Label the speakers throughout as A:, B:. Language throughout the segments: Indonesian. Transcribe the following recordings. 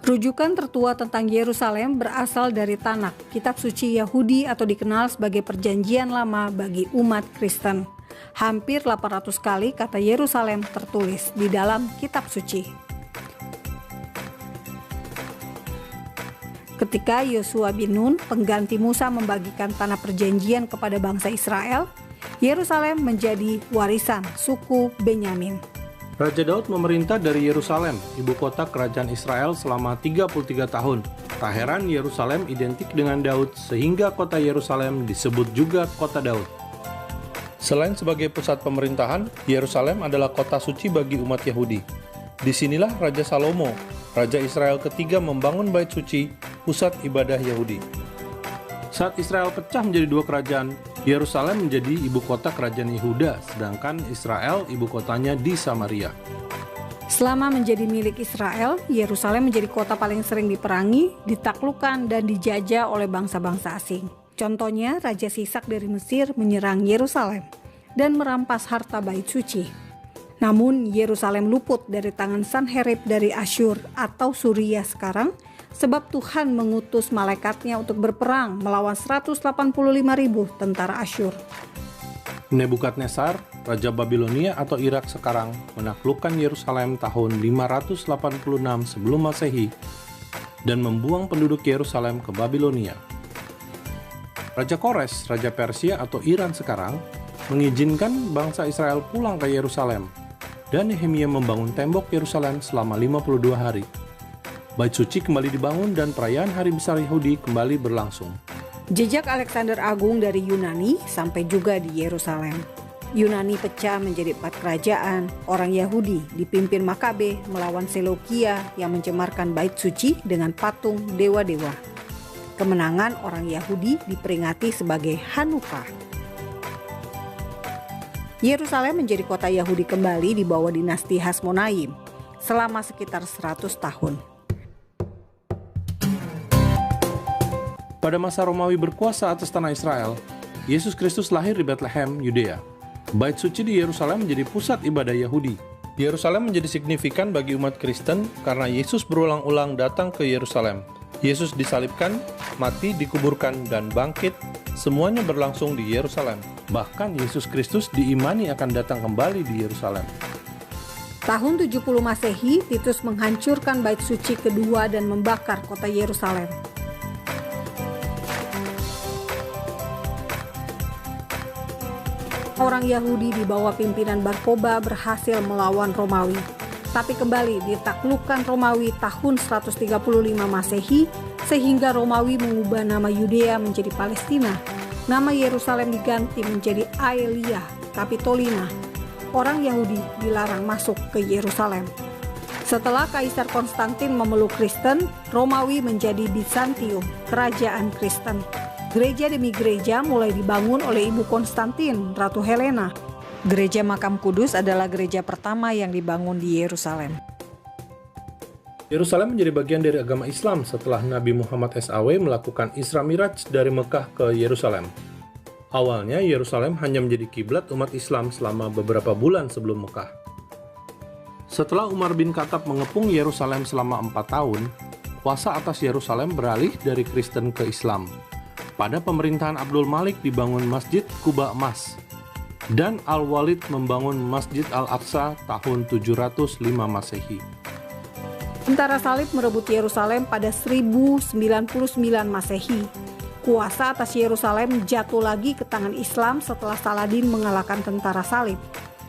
A: Rujukan tertua tentang Yerusalem berasal dari Tanakh, kitab suci Yahudi atau dikenal sebagai Perjanjian Lama bagi umat Kristen. Hampir 800 kali kata Yerusalem tertulis di dalam kitab suci. Ketika Yosua bin Nun, pengganti Musa, membagikan tanah perjanjian kepada bangsa Israel, Yerusalem menjadi warisan suku Benyamin.
B: Raja Daud memerintah dari Yerusalem, ibu kota kerajaan Israel selama 33 tahun. Tak heran Yerusalem identik dengan Daud sehingga kota Yerusalem disebut juga kota Daud. Selain sebagai pusat pemerintahan, Yerusalem adalah kota suci bagi umat Yahudi. Disinilah Raja Salomo, Raja Israel ketiga, membangun bait suci, pusat ibadah Yahudi. Saat Israel pecah menjadi dua kerajaan, Yerusalem menjadi ibu kota kerajaan Yehuda, sedangkan Israel ibu kotanya di Samaria.
A: Selama menjadi milik Israel, Yerusalem menjadi kota paling sering diperangi, ditaklukkan, dan dijajah oleh bangsa-bangsa asing. Contohnya, Raja Sisak dari Mesir menyerang Yerusalem dan merampas harta bait suci. Namun, Yerusalem luput dari tangan Sanherib dari Asyur atau Suria sekarang, sebab Tuhan mengutus malaikatnya untuk berperang melawan 185.000 tentara Asyur.
B: Nebukadnezar, Raja Babilonia atau Irak sekarang, menaklukkan Yerusalem tahun 586 sebelum Masehi dan membuang penduduk Yerusalem ke Babilonia. Raja Kores, Raja Persia atau Iran sekarang, mengizinkan bangsa Israel pulang ke Yerusalem, dan Nehemia membangun tembok Yerusalem selama 52 hari. Bait suci kembali dibangun dan perayaan Hari Besar Yahudi kembali berlangsung.
A: Jejak Alexander Agung dari Yunani sampai juga di Yerusalem. Yunani pecah menjadi 4 kerajaan. Orang Yahudi dipimpin Makabe melawan Seleukia yang mencemarkan bait suci dengan patung dewa-dewa. Kemenangan orang Yahudi diperingati sebagai Hanukkah. Yerusalem menjadi kota Yahudi kembali di bawah dinasti Hasmonaim selama sekitar 100 tahun.
B: Pada masa Romawi berkuasa atas tanah Israel, Yesus Kristus lahir di Bethlehem, Yudea. Bait suci di Yerusalem menjadi pusat ibadah Yahudi. Yerusalem menjadi signifikan bagi umat Kristen karena Yesus berulang-ulang datang ke Yerusalem. Yesus disalibkan, mati, dikuburkan, dan bangkit, semuanya berlangsung di Yerusalem. Bahkan Yesus Kristus diimani akan datang kembali di Yerusalem.
A: Tahun 70 Masehi, Titus menghancurkan bait suci kedua dan membakar kota Yerusalem. Orang Yahudi di bawah pimpinan Bar Koba berhasil melawan Romawi. Tapi kembali ditaklukkan Romawi tahun 135 Masehi, sehingga Romawi mengubah nama Yudea menjadi Palestina. Nama Yerusalem diganti menjadi Aelia Capitolina. Orang Yahudi dilarang masuk ke Yerusalem. Setelah Kaisar Konstantin memeluk Kristen, Romawi menjadi Bizantium, kerajaan Kristen. Gereja demi gereja mulai dibangun oleh Ibu Konstantin, Ratu Helena. Gereja Makam Kudus adalah gereja pertama yang dibangun di Yerusalem.
B: Yerusalem menjadi bagian dari agama Islam setelah Nabi Muhammad SAW melakukan Isra Miraj dari Mekah ke Yerusalem. Awalnya Yerusalem hanya menjadi kiblat umat Islam selama beberapa bulan sebelum Mekah. Setelah Umar bin Khattab mengepung Yerusalem selama 4 tahun, kuasa atas Yerusalem beralih dari Kristen ke Islam. Pada pemerintahan Abdul Malik dibangun Masjid Kuba Emas, dan Al-Walid membangun Masjid Al-Aqsa tahun 705 Masehi.
A: Tentara salib merebut Yerusalem pada 1099 Masehi. Kuasa atas Yerusalem jatuh lagi ke tangan Islam setelah Saladin mengalahkan tentara salib.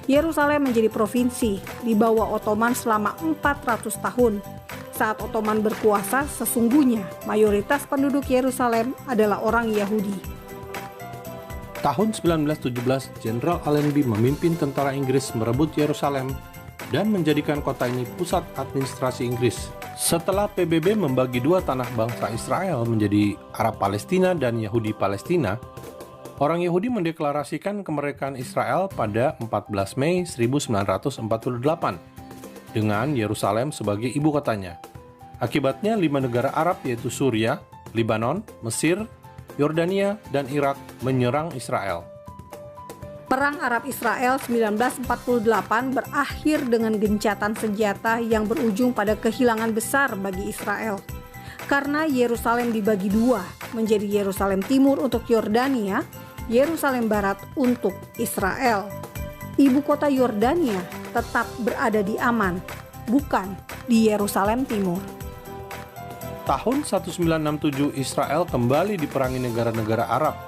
A: Yerusalem menjadi provinsi di bawah Ottoman selama 400 tahun. Saat Ottoman berkuasa, sesungguhnya mayoritas penduduk Yerusalem adalah orang Yahudi.
B: Tahun 1917, Jenderal Allenby memimpin tentara Inggris merebut Yerusalem dan menjadikan kota ini pusat administrasi Inggris. Setelah PBB membagi dua tanah bangsa Israel menjadi Arab Palestina dan Yahudi Palestina, orang Yahudi mendeklarasikan kemerdekaan Israel pada 14 Mei 1948 dengan Yerusalem sebagai ibu kotanya. Akibatnya 5 negara Arab yaitu Suria, Lebanon, Mesir, Yordania, dan Irak menyerang Israel.
A: Perang Arab-Israel 1948 berakhir dengan gencatan senjata yang berujung pada kehilangan besar bagi Israel. Karena Yerusalem dibagi dua, menjadi Yerusalem Timur untuk Yordania, Yerusalem Barat untuk Israel. Ibu kota Yordania tetap berada di Aman, bukan di Yerusalem Timur.
B: Tahun 1967 Israel kembali diperangi negara-negara Arab.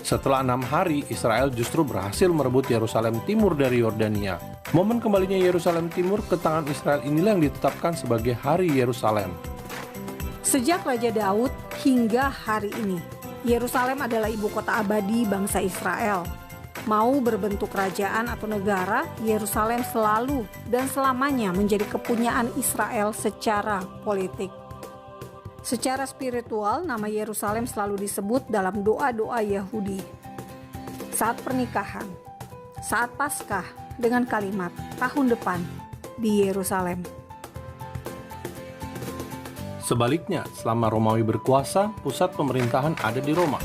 B: Setelah 6 hari, Israel justru berhasil merebut Yerusalem Timur dari Yordania. Momen kembalinya Yerusalem Timur ke tangan Israel inilah yang ditetapkan sebagai Hari Yerusalem.
A: Sejak Raja Daud hingga hari ini, Yerusalem adalah ibu kota abadi bangsa Israel. Mau berbentuk kerajaan atau negara, Yerusalem selalu dan selamanya menjadi kepunyaan Israel secara politik. Secara spiritual, nama Yerusalem selalu disebut dalam doa-doa Yahudi. Saat pernikahan, saat Paskah dengan kalimat tahun depan di Yerusalem.
B: Sebaliknya, selama Romawi berkuasa, pusat pemerintahan ada di Roma.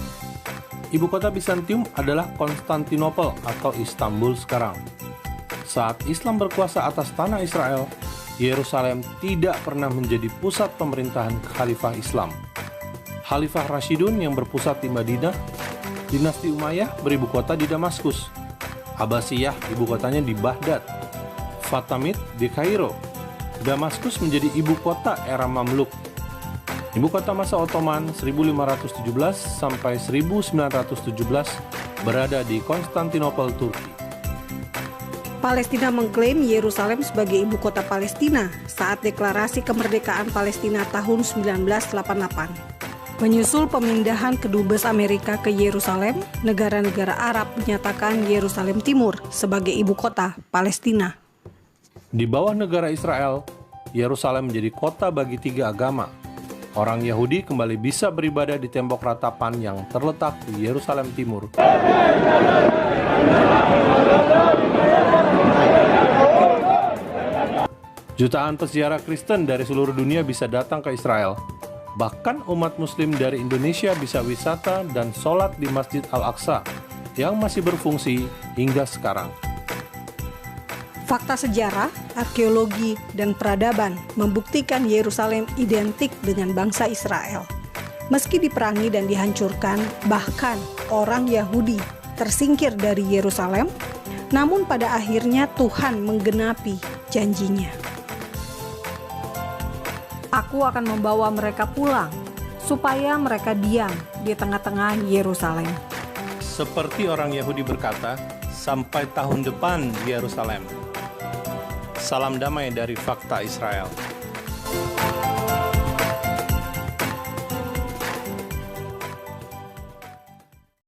B: Ibu kota Bizantium adalah Konstantinopel atau Istanbul sekarang. Saat Islam berkuasa atas tanah Israel, Yerusalem tidak pernah menjadi pusat pemerintahan Khalifah Islam. Khalifah Rashidun yang berpusat di Madinah, dinasti Umayyah beribu kota di Damaskus, Abbasiyah ibu kotanya di Baghdad, Fatimid di Kairo. Damaskus menjadi ibu kota era Mamluk. Ibu kota masa Ottoman 1517 sampai 1917 berada di Konstantinopel, Turki.
A: Palestina mengklaim Yerusalem sebagai ibu kota Palestina saat deklarasi kemerdekaan Palestina tahun 1988. Menyusul pemindahan kedubes Amerika ke Yerusalem, negara-negara Arab menyatakan Yerusalem Timur sebagai ibu kota Palestina.
B: Di bawah negara Israel, Yerusalem menjadi kota bagi 3 agama. Orang Yahudi kembali bisa beribadah di tembok ratapan yang terletak di Yerusalem Timur. Jutaan peziarah Kristen dari seluruh dunia bisa datang ke Israel. Bahkan umat Muslim dari Indonesia bisa wisata dan sholat di Masjid Al-Aqsa yang masih berfungsi hingga sekarang.
A: Fakta sejarah, arkeologi, dan peradaban membuktikan Yerusalem identik dengan bangsa Israel. Meski diperangi dan dihancurkan, bahkan orang Yahudi tersingkir dari Yerusalem, namun pada akhirnya Tuhan menggenapi janjinya. Aku akan membawa mereka pulang, supaya mereka diam di tengah-tengah Yerusalem.
B: Seperti orang Yahudi berkata, sampai tahun depan di Yerusalem. Salam damai dari Fakta Israel.